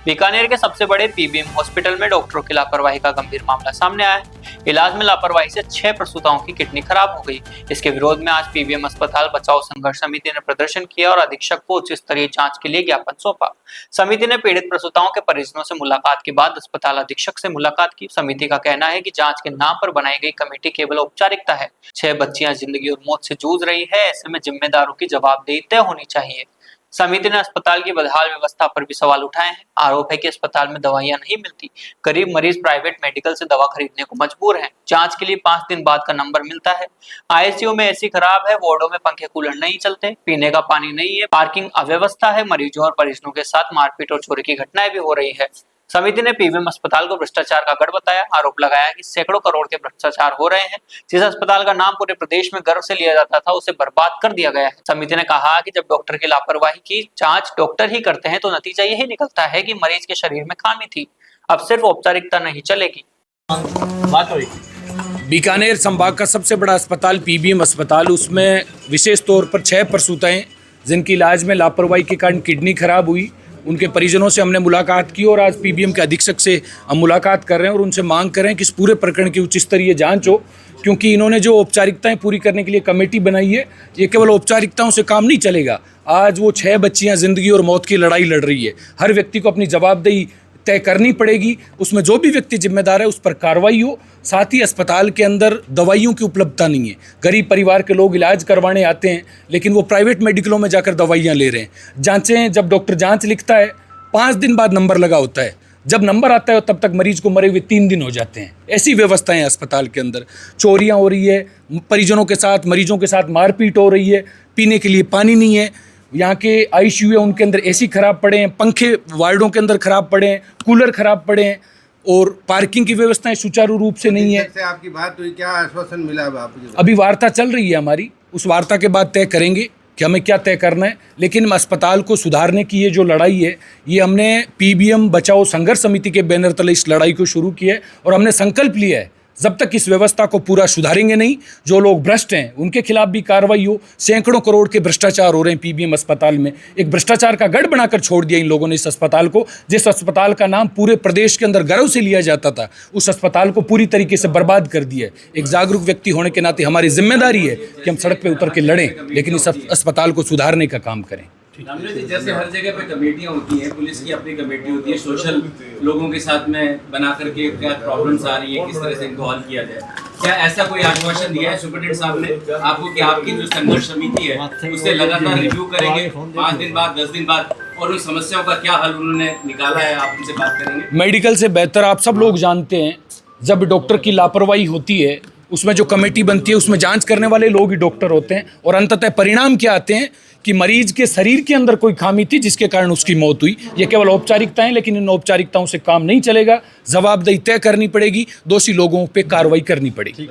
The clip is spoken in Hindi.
बीकानेर के सबसे बड़े पीबीएम हॉस्पिटल में डॉक्टरों की लापरवाही का गंभीर मामला सामने आया है। इलाज में लापरवाही से 6 प्रसूताओं की किडनी खराब हो गई। इसके विरोध में आज पीबीएम अस्पताल बचाओ संघर्ष समिति ने प्रदर्शन किया और अधीक्षक को उच्च स्तरीय जांच के लिए ज्ञापन सौंपा। समिति ने पीड़ित प्रसूताओं के परिजनों से मुलाकात के बाद अस्पताल अधीक्षक से मुलाकात की। समिति का कहना है कि जांच के नाम पर बनाई गई कमेटी केवल औपचारिकता है। 6 बच्चियां जिंदगी और मौत से जूझ रही है, ऐसे में जिम्मेदारों की जवाबदेही तय होनी चाहिए। समिति ने अस्पताल की बदहाल व्यवस्था पर भी सवाल उठाए हैं। आरोप है कि अस्पताल में दवाइयां नहीं मिलती, गरीब मरीज प्राइवेट मेडिकल से दवा खरीदने को मजबूर हैं। जांच के लिए 5 दिन बाद का नंबर मिलता है। आईसीयू में एसी खराब है, वार्डों में पंखे कूलर नहीं चलते, पीने का पानी नहीं है, पार्किंग अव्यवस्था है, मरीजों और परिजनों के साथ मारपीट और चोरी की घटनाएं भी हो रही है। समिति ने पीबीएम अस्पताल को भ्रष्टाचार का गढ़ बताया। आरोप लगाया कि सैकड़ों करोड़ के भ्रष्टाचार हो रहे हैं। जिस अस्पताल का नाम पूरे प्रदेश में गर्व से लिया जाता था, उसे बर्बाद कर दिया गया है। समिति ने कहा कि जब डॉक्टर की लापरवाही की जांच डॉक्टर ही करते हैं तो नतीजा यही निकलता है कि मरीज के शरीर में खामी थी। अब सिर्फ औपचारिकता नहीं चलेगी। बीकानेर संभाग का सबसे बड़ा अस्पताल पीबीएम अस्पताल, उसमें विशेष तौर पर 6 प्रसूताएं जिनकी इलाज में लापरवाही के कारण किडनी खराब हुई, उनके परिजनों से हमने मुलाकात की और आज पीबीएम के अधीक्षक से हम मुलाकात कर रहे हैं और उनसे मांग कर रहे हैं कि इस पूरे प्रकरण की उच्च स्तरीय जांच हो, क्योंकि इन्होंने जो औपचारिकताएं पूरी करने के लिए कमेटी बनाई है, ये केवल औपचारिकताओं से काम नहीं चलेगा। आज वो 6 बच्चियां जिंदगी और मौत की लड़ाई लड़ रही है। हर व्यक्ति को अपनी जवाबदेही तय करनी पड़ेगी। उसमें जो भी व्यक्ति जिम्मेदार है उस पर कार्रवाई हो। साथ ही अस्पताल के अंदर दवाइयों की उपलब्धता नहीं है। गरीब परिवार के लोग इलाज करवाने आते हैं, लेकिन वो प्राइवेट मेडिकलों में जाकर दवाइयाँ ले रहे हैं। जांचें, जब डॉक्टर जांच लिखता है 5 दिन बाद नंबर लगा होता है, जब नंबर आता है तब तक मरीज को मरे हुए 3 दिन हो जाते हैं। ऐसी व्यवस्थाएं अस्पताल के अंदर, चोरियाँ हो रही है, परिजनों के साथ मरीजों के साथ मारपीट हो रही है, पीने के लिए पानी नहीं है। यहाँ के आईसीयू है, उनके अंदर एसी खराब पड़े हैं, पंखे वार्डों के अंदर खराब पड़े हैं, कूलर खराब पड़े हैं और पार्किंग की व्यवस्थाएं सुचारू रूप से नहीं है। से आपकी बात हुई, क्या आश्वासन मिला आपको? अभी वार्ता चल रही है हमारी, उस वार्ता के बाद तय करेंगे कि हमें क्या तय करना है। लेकिन अस्पताल को सुधारने की ये जो लड़ाई है, ये हमने पीबीएम बचाओ संघर्ष समिति के बैनर तले इस लड़ाई को शुरू किया है और हमने संकल्प लिया है जब तक इस व्यवस्था को पूरा सुधारेंगे नहीं, जो लोग भ्रष्ट हैं उनके खिलाफ भी कार्रवाई हो। सैकड़ों करोड़ के भ्रष्टाचार हो रहे हैं पीबीएम अस्पताल में। एक भ्रष्टाचार का गढ़ बनाकर छोड़ दिया इन लोगों ने इस अस्पताल को। जिस अस्पताल का नाम पूरे प्रदेश के अंदर गर्व से लिया जाता था, उस अस्पताल को पूरी तरीके से बर्बाद कर दिया है। एक जागरूक व्यक्ति होने के नाते हमारी जिम्मेदारी है कि हम सड़क पर उतर के लड़ें, लेकिन इस अस्पताल को सुधारने का काम करें। जैसे हर जगह पे कमेटियां होती हैं, पुलिस की अपनी कमेटी होती है, सोशल लोगों के साथ में बना करके क्या प्रॉब्लम्स आ रही है, किस तरह से इनको हल किया जाए, क्या ऐसा कोई आश्वासन दिया है सुपरिटेंडेंट साहब ने आपको कि आपकी जो संघर्ष समिति है उससे लगातार रिव्यू करेंगे 5 दिन बाद, 10 दिन बाद, और उन समस्याओं का क्या हल उन्होंने निकाला है, आप उनसे बात करेंगे? मेडिकल से बेहतर आप सब लोग जानते हैं, जब डॉक्टर की लापरवाही होती है उसमें जो कमेटी बनती है उसमें जांच करने वाले लोग ही डॉक्टर होते हैं और अंततः परिणाम क्या आते हैं कि मरीज के शरीर के अंदर कोई खामी थी जिसके कारण उसकी मौत हुई। ये केवल औपचारिकताएं, लेकिन इन औपचारिकताओं से काम नहीं चलेगा। जवाबदेही तय करनी पड़ेगी, दोषी लोगों पे कार्रवाई करनी पड़ेगी।